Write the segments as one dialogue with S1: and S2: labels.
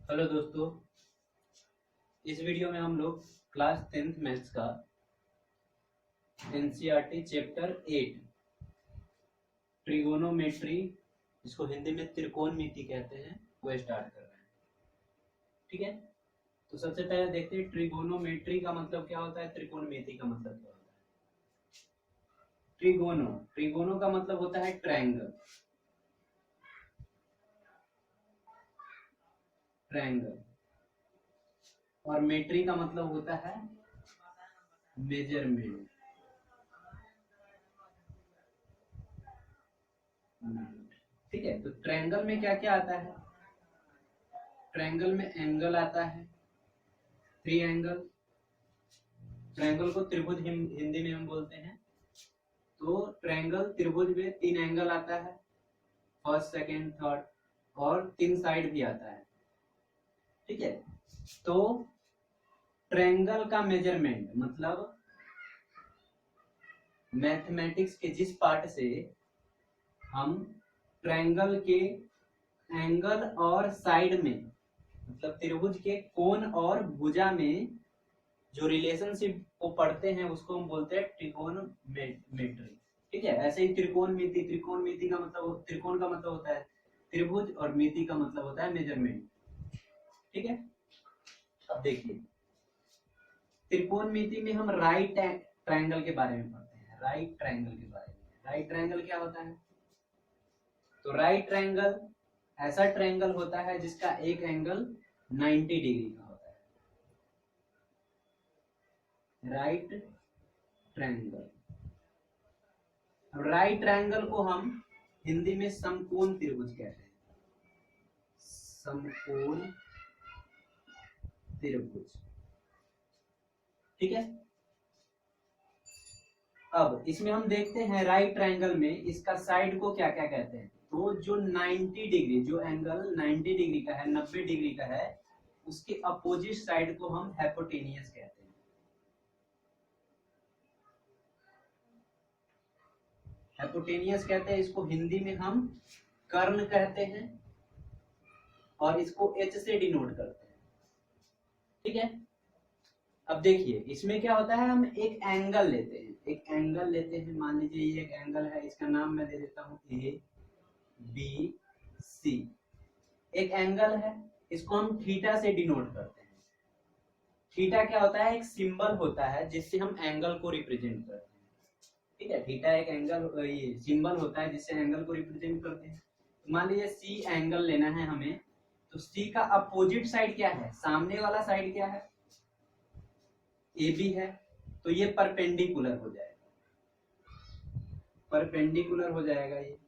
S1: Hello दोस्तों, इस video में हम लोग क्लास 10th मैथ्स का एनसीईआरटी चैप्टर 8 ट्रिगोनोमेट्री, इसको हिंदी में त्रिकोणमिति कहते हैं, वो स्टार्ट कर रहे हैं। ठीक है, तो सबसे पहले देखते हैं ट्रिगोनोमेट्री का मतलब क्या होता है, त्रिकोणमिति का मतलब क्या होता है। ट्रिगोनो का मतलब होता है ट्रायंगल। और मेट्री का मतलब होता है मेजरमेंट। ठीक है, तो ट्रायंगल में क्या क्या आता है? ट्रायंगल में एंगल आता है, थ्री एंगल। ट्रायंगल को त्रिभुज हिंदी में हम बोलते हैं। तो ट्रायंगल त्रिभुज में 3 एंगल आता है, फर्स्ट सेकंड थर्ड, और 3 साइड भी आता है। ठीक है, तो ट्रायंगल का मेजरमेंट मतलब मैथमेटिक्स के जिस पार्ट से हम ट्रायंगल के एंगल और साइड में, मतलब त्रिभुज के कोण और भुजा में जो रिलेशनशिप को पढ़ते हैं उसको हम बोलते हैं ट्रिगोनोमेट्री। ठीक है, ऐसे ही त्रिकोणमिति का मतलब, त्रिकोण का मतलब होता है त्रिभुज और मिति का मतलब होता है मेजरमेंट। ठीक है, अब देखिए त्रिकोणमिति में हम राइट ट्रायंगल के बारे में पढ़ते हैं। राइट ट्रायंगल के बारे में, राइट ट्रायंगल क्या होता है? तो राइट ट्रायंगल ऐसा ट्रायंगल होता है जिसका एक एंगल 90 डिग्री का होता है। राइट ट्रायंगल, राइट ट्रायंगल को हम हिंदी में समकोण त्रिभुज कहते हैं। समकोण त्रिभुज। ठीक है, अब इसमें हम देखते हैं राइट ट्रायंगल में इसका साइड को क्या क्या कहते हैं। तो जो 90 डिग्री, जो एंगल 90 डिग्री का है, 90 डिग्री का है, उसके अपोजिट साइड को हम हाइपोटेनियस कहते हैं। हाइपोटेनियस कहते हैं इसको, हिंदी में हम कर्ण कहते हैं और इसको H से डिनोट करते हैं। ठीक है, अब देखिए इसमें क्या होता है, हम एक एंगल लेते हैं, मान लीजिए ये एक एंगल है, इसका नाम मैं दे देता हूं ABC। एक एंगल है, इसको हम थीटा से डिनोट करते हैं। थीटा क्या होता है? एक सिंबल होता है जिससे हम एंगल को रिप्रेजेंट करते हैं। ठीक है, थीटा एक एंगल, ये सिंबल होता है जिससे एंगल को रिप्रेजेंट करते हैं। मान लीजिए सी एंगल लेना है हमें, तो सी का अपोजिट साइड क्या है? सामने वाला साइड क्या है? AB है, तो ये परपेंडिकुलर हो जाएगा, ये।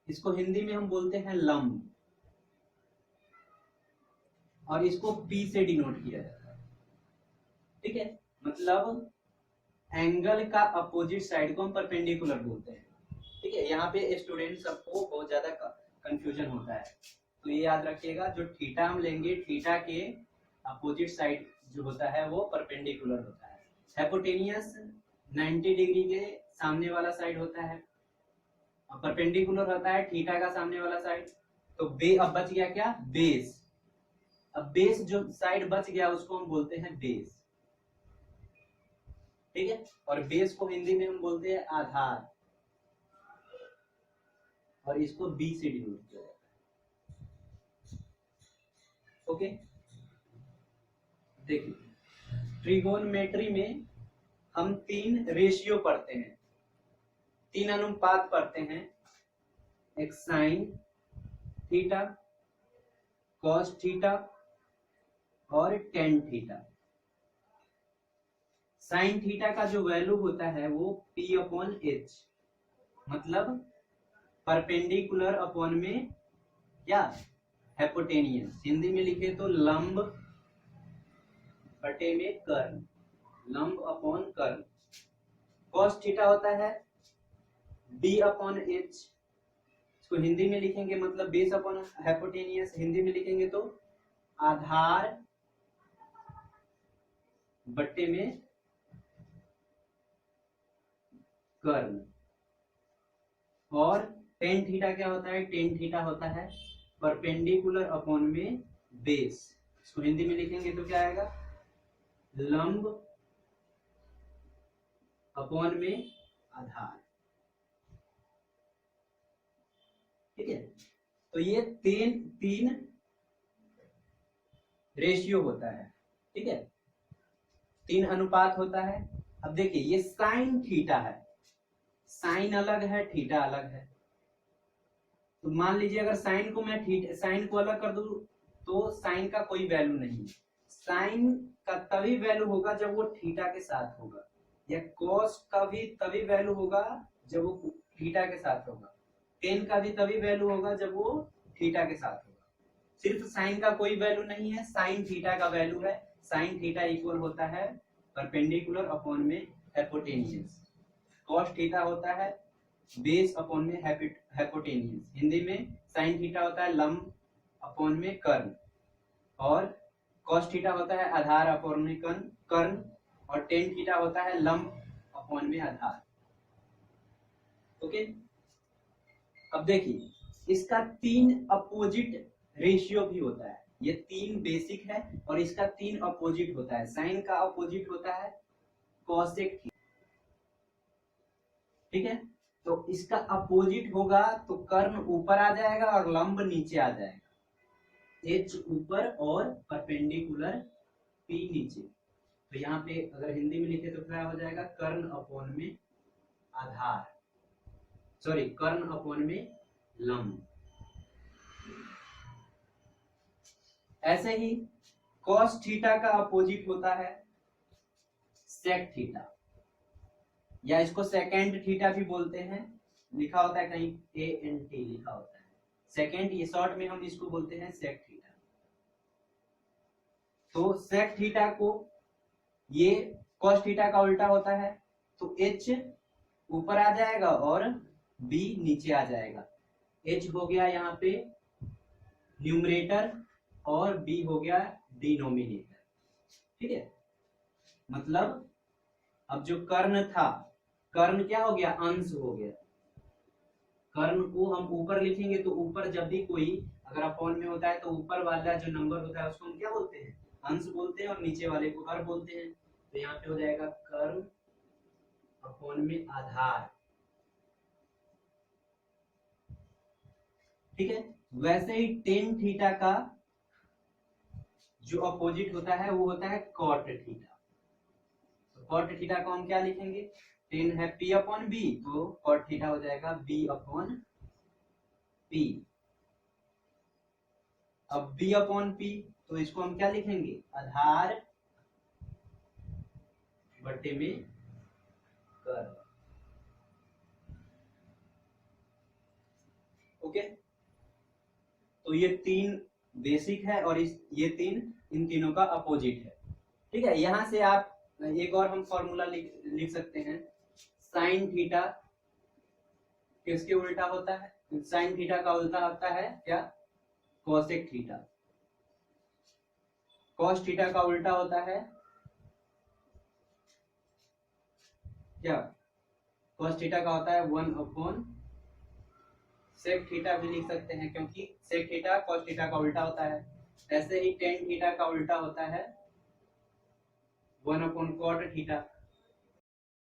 S1: इसको हिंदी में हम बोलते हैं लंब, और इसको P से डिनोट किया जाता है। ठीक है, मतलब एंगल का अपोजिट साइड को हम परपेंडिकुलर बोलते हैं। ठीक है, यहाँ पे स्टूडेंट सबको बहुत ज्यादा कंफ्यूजन होता है, तो ये याद रखिएगा, जो थीटा हम लेंगे, थीटा के अपोजिट साइड जो होता है वो परपेंडिकुलर होता है। हाइपोटेनियस 90 डिग्री के सामने वाला साइड होता है, परपेंडिकुलर होता है थीटा का सामने वाला साइड। तो अब बच गया क्या? बेस। अब बेस जो साइड बच गया उसको हम बोलते हैं बेस। ठीक है, और बेस को हिंदी में हम बोलते हैं आधार, और इसको बी से डिनोट किया जाता है। ओके, देखिए ट्रिगोनमेट्री में हम 3 रेशियो पढ़ते हैं, 3 अनुपात पढ़ते हैं। एक साइन थीटा, कॉस थीटा और टेन थीटा। साइन थीटा का जो वैल्यू होता है वो P/H, मतलब परपेंडिकुलर अपॉन में क्या? हाइपोटेनियस। हिंदी में लिखे तो लंब बटे में कर्ण, लंब अपॉन कर्ण। कॉस थीटा होता है B/H, इसको हिंदी में लिखेंगे मतलब बेस अपॉन हाइपोटेनियस, हिंदी में लिखेंगे तो आधार बटे में कर्ण। और टेन थीटा क्या होता है? टेन थीटा होता है परपेंडिकुलर अपॉन में बेस। इसको हिंदी में लिखेंगे तो क्या आएगा, लंब अपॉन में आधार। ठीक है, तो ये तीन रेशियो होता है। ठीक है, 3 अनुपात होता है। अब देखिए ये साइन थीटा है, साइन अलग है थीटा अलग है। तो मान लीजिए अगर साइन को मैं साइन को अलग कर दूं तो साइन का कोई वैल्यू नहीं। साइन का तभी वैल्यू होगा जब वो थीटा के साथ होगा, या कॉस का भी तभी वैल्यू होगा जब वो थीटा के साथ होगा, टेन का भी तभी वैल्यू होगा जब वो थीटा के साथ होगा। सिर्फ साइन का कोई वैल्यू नहीं है, साइन थीटा का वैल्यू है। साइन थीटा इक्वल होता है परपेंडिकुलर अपॉन में हाइपोटेन्यूज। कॉस थीटा होता है बेस अपॉन में हाइपोटेन्यूज। हिंदी में साइन थीटा होता है लंब अपॉन में कर्ण, और कॉस थीटा होता है आधार अपॉन में कर्ण, और टेन थीटा होता है लंब अपॉन में आधार। ओके, अब देखिए इसका 3 अपोजिट रेशियो भी होता है। ये 3 बेसिक है और इसका 3 अपोजिट होता है। साइन का अपोजिट होता है कोसेक थीटा। ठीक है, तो इसका अपोजिट होगा तो कर्ण ऊपर आ जाएगा और लंब नीचे आ जाएगा। एच ऊपर और परपेंडिकुलर पी नीचे। तो यहाँ पे अगर हिंदी में लिखे तो क्या हो जाएगा, कर्ण अपॉन में आधार, सॉरी कर्ण अपॉन में लंब। ऐसे ही cos थीटा का अपोजिट होता है sec थीटा, या इसको सेकेंड थीटा भी बोलते हैं। लिखा होता है कहीं ANT लिखा होता है सेकेंड, ये शॉर्ट में हम इसको बोलते हैं sec थीटा। तो sec थीटा को ये cos थीटा का उल्टा होता है, तो H ऊपर आ जाएगा और B नीचे आ जाएगा। H हो गया यहाँ पे न्यूमरेटर और B हो गया डिनोमिनेटर। ठीक है, मतलब अब जो कर्ण था, कर्ण क्या हो गया, अंश हो गया। कर्ण को हम ऊपर लिखेंगे तो ऊपर जब भी कोई अगर अपॉन में होता है तो ऊपर वाला जो नंबर होता है उसको हम क्या बोलते हैं, अंश बोलते हैं, और नीचे वाले को हर बोलते हैं। तो यहाँ पे हो जाएगा कर्ण अपॉन में आधार। ठीक है, वैसे ही टेन थीटा का जो अपोजिट होता है वो होता है कॉट थीटा। तो कॉट थीटा को हम क्या लिखेंगे, टेन है P अपॉन B, तो कॉट थीटा हो जाएगा B अपॉन P। अब B अपॉन P तो इसको हम क्या लिखेंगे, आधार बटे में कर। ओके, तो ये 3 बेसिक है और ये 3 इन तीनों का अपोजिट है। ठीक है, यहां से आप एक और हम फॉर्मूला लिख सकते हैं। साइन थीटा किसके उल्टा होता है, साइन थीटा का उल्टा होता है क्या, कोसेक थीटा। कॉस थीटा का उल्टा होता है क्या, कॉस थीटा का होता है 1 अपॉन सेक थीटा भी लिख सकते हैं, क्योंकि सेक थीटा कॉस थीटा का उल्टा होता है। ऐसे ही टेन थीटा का उल्टा होता है 1 अपॉन कॉट थीटा।